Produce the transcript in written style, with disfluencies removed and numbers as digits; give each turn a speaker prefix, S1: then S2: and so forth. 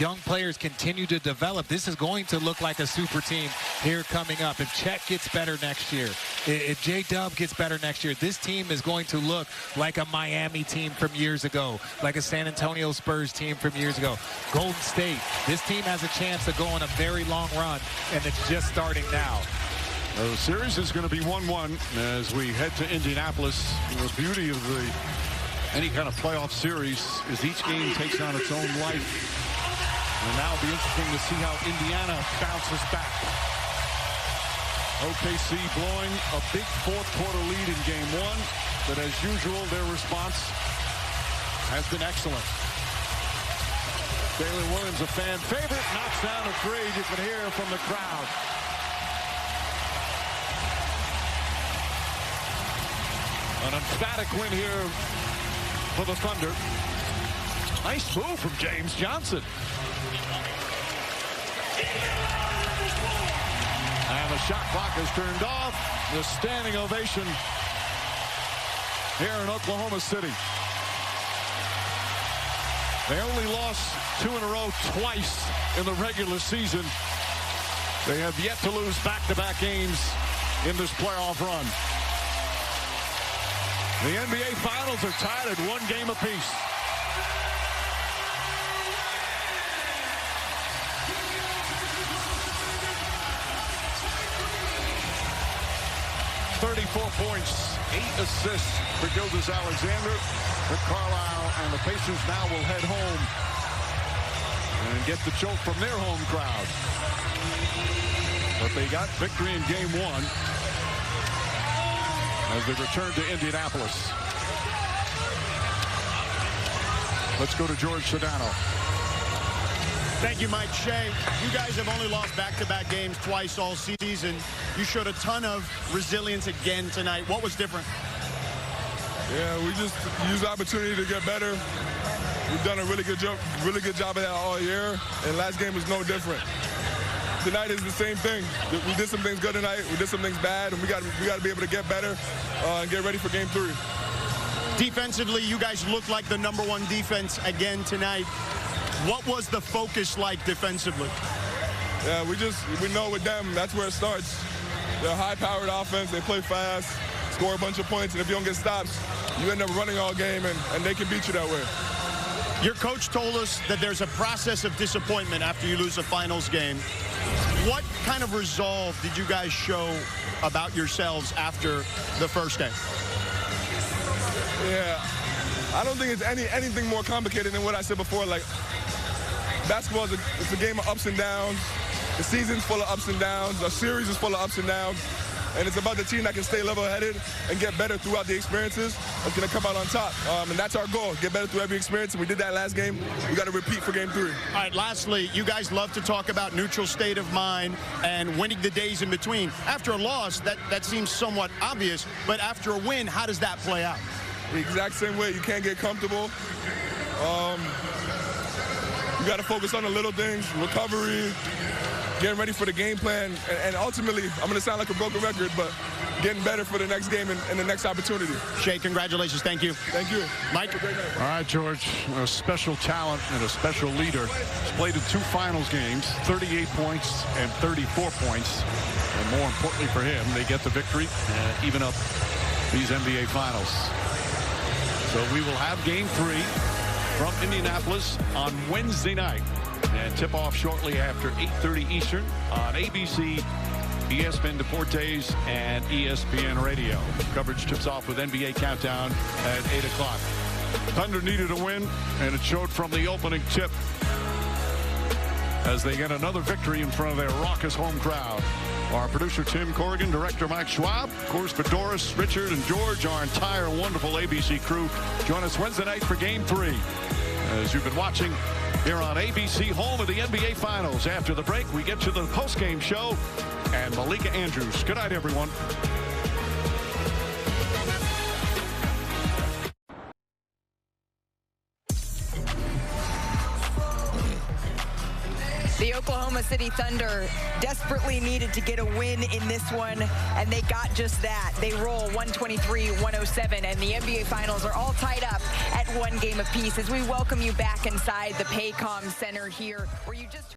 S1: young players continue to develop, this is going to look like a super team here coming up. If Chet gets better next year, if J-Dub gets better next year, this team is going to look like a Miami team from years ago, like a San Antonio Spurs team from years ago. Golden State, this team has a chance to go on a very long run, and it's just starting now.
S2: The series is going to be 1-1 as we head to Indianapolis. The beauty of any kind of playoff series is each game takes on its own life. And now it'll be interesting to see how Indiana bounces back. OKC blowing a big fourth-quarter lead in Game 1, but as usual, their response has been excellent. Jalen Williams, a fan favorite, knocks down a three. You can hear from the crowd. An emphatic win here for the Thunder. Nice move from James Johnson. And the shot clock is turned off. The standing ovation here in Oklahoma City. They only lost 2 in a row twice in the regular season. They have yet to lose back-to-back games in this playoff run. The NBA Finals are tied at 1 game apiece. Points, 8 assists for Gilgeous-Alexander. But Carlisle and the Pacers now will head home and get the choke from their home crowd. But they got victory in Game 1 as they return to Indianapolis. Let's go to George Sedano.
S3: Thank you, Mike. Shai, you guys have only lost back-to-back games twice all season. You showed a ton of resilience again tonight. What was different?
S4: Yeah, we just used the opportunity to get better. We've done a really good job of that all year, and last game was no different. Tonight is the same thing. We did some things good tonight. We did some things bad, and we got to be able to get better and get ready for Game 3.
S3: Defensively, you guys look like the #1 defense again tonight. What was the focus like defensively?
S4: Yeah, we know with them, that's where it starts. They're a high-powered offense. They play fast, score a bunch of points, and if you don't get stops, you end up running all game, and they can beat you that way.
S3: Your coach told us that there's a process of disappointment after you lose a finals game. What kind of resolve did you guys show about yourselves after the first game?
S4: Yeah, I don't think it's anything more complicated than what I said before. Like, basketball it's a game of ups and downs. The season's full of ups and downs. The series is full of ups and downs. And it's about the team that can stay level-headed and get better throughout the experiences that's going to come out on top. And that's our goal, get better through every experience. And we did that last game. We got to repeat for Game 3.
S3: All right, lastly, you guys love to talk about neutral state of mind and winning the days in between. After a loss, that seems somewhat obvious. But after a win, how does that play out?
S4: The exact same way. You can't get comfortable. You got to focus on the little things, recovery, getting ready for the game plan, and ultimately, I'm going to sound like a broken record, but getting better for the next game and the next opportunity.
S3: Shai, congratulations. Thank you.
S4: Thank you.
S3: Mike?
S2: All right, George, a special talent and a special leader. He's played in 2 finals games, 38 points and 34 points. And more importantly for him, they get the victory and even up these NBA Finals. So we will have Game 3 from Indianapolis on Wednesday night. And tip-off shortly after 8:30 Eastern on ABC, ESPN Deportes, and ESPN Radio. Coverage tips off with NBA Countdown at 8 o'clock. Thunder needed a win, and it showed from the opening tip as they get another victory in front of their raucous home crowd. Our producer, Tim Corrigan, director, Mike Schwab, of course, for Doris, Richard, and George, our entire wonderful ABC crew. Join us Wednesday night for Game 3. As you've been watching here on ABC, home of the NBA Finals. After the break, we get to the post-game show and Malika Andrews. Good night, everyone.
S5: The Oklahoma City Thunder desperately needed to get a win in this one, and they got just that. They roll 123-107, and the NBA Finals are all tied up at 1 game apiece as we welcome you back inside the Paycom Center here, where you just